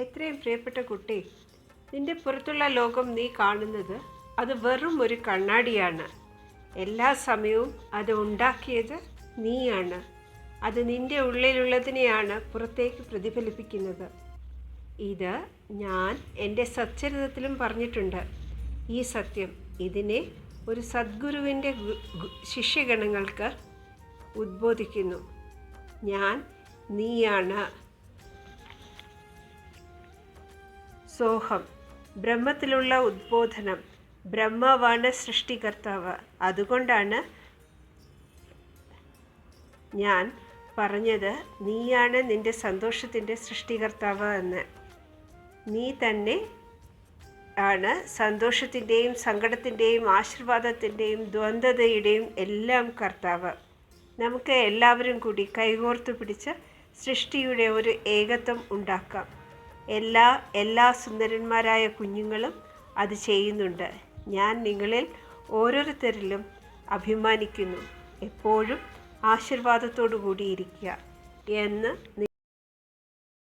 എത്രയും പ്രിയപ്പെട്ട കുട്ടി, നിന്റെ പുറത്തുള്ള ലോകം നീ കാണുന്നത് അത് വെറും ഒരു കണ്ണാടിയാണ്. എല്ലാ സമയവും അത് ഉണ്ടാക്കിയത് നീയാണ്. അത് നിന്റെ ഉള്ളിലുള്ളതിനെയാണ് പുറത്തേക്ക് പ്രതിഫലിപ്പിക്കുന്നത്. ഇത് ഞാൻ എൻ്റെ സച്ചരിതത്തിലും പറഞ്ഞിട്ടുണ്ട്. ഈ സത്യം ഇതിനെ ഒരു സദ്ഗുരുവിൻ്റെ ശിഷ്യഗണങ്ങൾക്ക് ഉദ്ബോധിക്കുന്നു. ഞാൻ നീയാണ്. സോഹം, ബ്രഹ്മത്തിലുള്ള ഉദ്ബോധനം. ബ്രഹ്മാവാണ് സൃഷ്ടികർത്താവ്. അതുകൊണ്ടാണ് ഞാൻ പറഞ്ഞത് നീയാണ് നിൻ്റെ സന്തോഷത്തിൻ്റെ സൃഷ്ടികർത്താവ് എന്ന്. നീ തന്നെ ആണ് സന്തോഷത്തിൻ്റെയും സങ്കടത്തിൻ്റെയും ആശീർവാദത്തിൻ്റെയും ദ്വന്ദ്വതയുടെയും എല്ലാം കർത്താവ്. നമുക്ക് എല്ലാവരും കൂടി കൈകോർത്ത് പിടിച്ച് സൃഷ്ടിയുടെ ഒരു ഏകത്വം ഉണ്ടാക്കാം. എല്ലാ സുന്ദരന്മാരായ കുഞ്ഞുങ്ങളും അത് ചെയ്യുന്നുണ്ട്. ഞാൻ നിങ്ങളിൽ ഓരോരുത്തരിലും അഭിമാനിക്കുന്നു. എപ്പോഴും ആശീർവാദത്തോടു കൂടിയിരിക്കുക എന്ന്